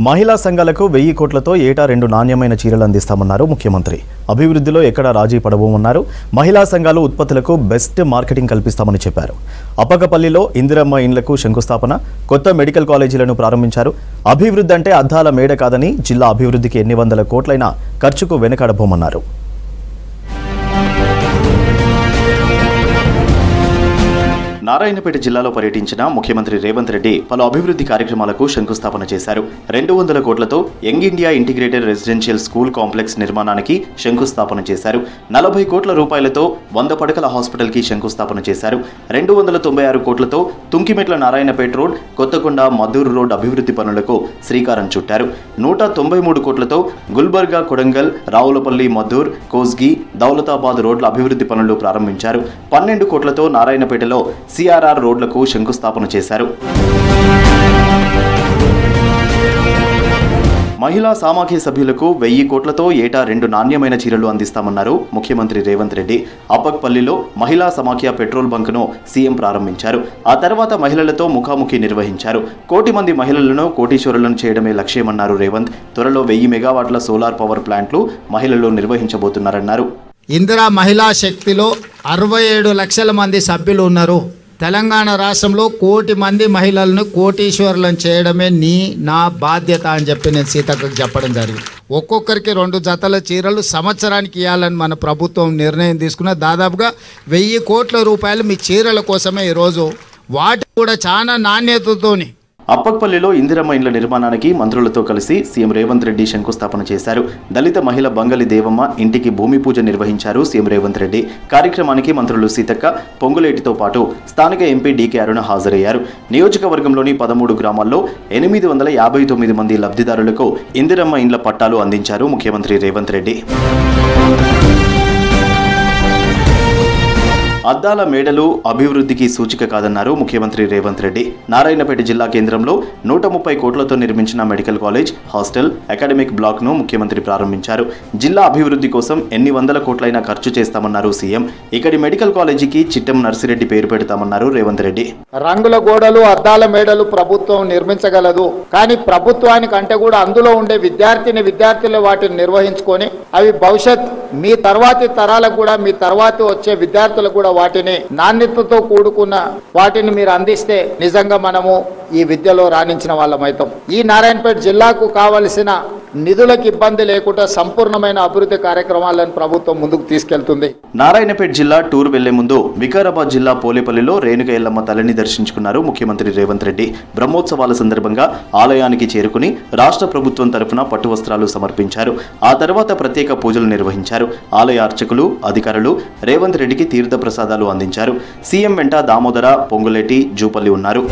మహిళా సంఘాలకు 1000 కోట్లతో ఏటా 2 నాణ్యమైన చీరలు అందిస్తామన్నారు ముఖ్యమంత్రి. అభివృద్ధిలో ఎక్కడ రాజీ పడబోమన్నారు. మహిళా సంఘాలు ఉత్పత్తులకు బెస్ట్ మార్కెటింగ్ కల్పిస్తామని చెప్పారు. అప్పకపల్లిలో ఇందిరమ్మ ఇండ్లకు శంకుస్థాపన, కొత్త మెడికల్ కాలేజీలను ప్రారంభించారు. అభివృద్ధి అంటే అద్దాల మేడ కాదని, జిల్లా అభివృద్ధికి ఎన్ని వందల కోట్లైనా ఖర్చుకు వెనకాడబోమన్నారు. నారాయణపేట జిల్లాలో పర్యటించిన ముఖ్యమంత్రి రేవంత్ రెడ్డి పలు అభివృద్ధి కార్యక్రమాలకు శంకుస్థాపన చేశారు. 200 కోట్లతో young India integrated residential school complex నిర్మాణానికి శంకుస్థాపన చేశారు. 40 కోట్ల రూపాయలతో 100 పడకల హాస్పిటల్కి శంకుస్థాపన చేశారు. 296 కోట్లతో తుంకిమెట్ల నారాయణపేట రోడ్, కొత్తకొండ మద్దూరు రోడ్ అభివృద్ధి పనులకు శ్రీకారం చుట్టారు. 193 కోట్లతో గుల్బర్గా, కొడంగల్, రావులపల్లి, మద్దూర్, కోస్గి, దౌలతాబాద్ రోడ్ల అభివృద్ధి పనులు ప్రారంభించారు. 12 కోట్లతో నారాయణపేటలో సిఆర్ఆర్ రోడ్లకు శంకుస్థాపన చేశారు. మహిళా సామాఖ్య సభ్యులకు 1000 కోట్లతో ఏటా 2 నాణ్యమైన చీరలు అందిస్తామన్నారు ముఖ్యమంత్రి రేవంత్ రెడ్డి. అప్పక్పల్లిలో మహిళా సమాఖ్య పెట్రోల్ బంక్ను సీఎం ప్రారంభించారు. ఆ తర్వాత మహిళలతో ముఖాముఖి నిర్వహించారు. 1 కోటి మంది మహిళలను కోటీశ్వరులను చేయడమే లక్ష్యమన్నారు రేవంత్. త్వరలో 1000 మెగావాట్ల సోలార్ పవర్ ప్లాంట్లు మహిళలు నిర్వహించబోతున్నారన్నారు. ఇందిరా మహిళా శక్తిలో 67 లక్షల మంది సభ్యులు ఉన్నారు. తెలంగాణ రాష్ట్రంలో 1 కోటి మంది మహిళలను కోటీశ్వరులను చేయడమే నా బాధ్యత అని చెప్పి నేను సీతక్కకు చెప్పడం జరిగింది. ఒక్కొక్కరికి 2 జతల చీరలు సంవత్సరానికి ఇవ్వాలని మన ప్రభుత్వం నిర్ణయం తీసుకున్న. దాదాపుగా 1000 కోట్ల రూపాయలు మీ చీరల కోసమే ఈరోజు, వాటి కూడా చాలా నాణ్యతతోని. అప్పక్పల్లిలో ఇందిరమ్మ ఇండ్ల నిర్మాణానికి మంత్రులతో కలిసి సీఎం రేవంత్ రెడ్డి శంకుస్థాపన చేశారు. దళిత మహిళ బంగలి దేవమ్మ ఇంటికి భూమి పూజ నిర్వహించారు సీఎం రేవంత్ రెడ్డి. కార్యక్రమానికి మంత్రులు సీతక్క, పొంగులేటితో పాటు స్థానిక ఎంపీ డీకే అరుణ హాజరయ్యారు. నియోజకవర్గంలోని 13 గ్రామాల్లో 859 మంది లబ్ధిదారులకు ఇందిరమ్మ ఇండ్ల పట్టాలు అందించారు ముఖ్యమంత్రి రేవంత్ రెడ్డి. అద్దాల మేడలు అభివృద్ధికి సూచిక కాదన్నారు ముఖ్యమంత్రి రేవంత్ రెడ్డి. నారాయణపేట జిల్లా కేంద్రంలో 130 కోట్లతో నిర్మించిన మెడికల్ కాలేజ్, హాస్టల్, అకాడమిక్ బ్లాక్ను ముఖ్యమంత్రి ప్రారంభించారు. జిల్లా అభివృద్ధి కోసం ఎన్ని వందల కోట్లైనా ఖర్చు చేస్తామన్నారు సీఎం. ఇక్కడి మెడికల్ కాలేజీకి చిట్టం నర్సిరెడ్డి పేరు పెడతామన్నారు రేవంత్ రెడ్డి. రంగుల గోడలు, అద్దాల మేడలు ప్రభుత్వం నిర్మించగలదు. కానీ ప్రభుత్వానికి అంటే కూడా అందులో ఉండే విద్యార్థులు వాటిని నిర్వహించుకొని అవి భవిష్యత్ మీ తర్వాతి తరాలకు కూడా, మీ తర్వాతి వచ్చే విద్యార్థులకు కూడా వాటిని నాణ్యతతో కూడుకున్న వాటిని మీరు అందిస్తే నిజంగా మనము ఈ విద్యలో రాణించిన వాళ్ళమైతాం. ఈ నారాయణపేట జిల్లాకు కావలసిన నిధులకు ఇబ్బంది లేకుండా సంపూర్ణమైన అభివృద్ధి కార్యక్రమాలను ప్రభుత్వం ముందుకు తీసుకెళ్తుంది. నారాయణపేట జిల్లా టూర్ వెళ్లే ముందు వికారాబాద్ జిల్లా పోలేపల్లిలో రేణుక ఎల్లమ్మ తల్లిని దర్శించుకున్నారు ముఖ్యమంత్రి రేవంత్ రెడ్డి. బ్రహ్మోత్సవాల సందర్భంగా ఆలయానికి చేరుకుని రాష్ట్ర ప్రభుత్వం తరఫున పట్టు వస్త్రాలు సమర్పించారు. ఆ తర్వాత ప్రత్యేక పూజలు నిర్వహించారు. ఆలయ అర్చకులు, అధికారులు రేవంత్ రెడ్డికి తీర్థ ప్రసాదాలు అందించారు. సీఎం వెంట దామోదర, పొంగులేటి, జూపల్లి ఉన్నారు.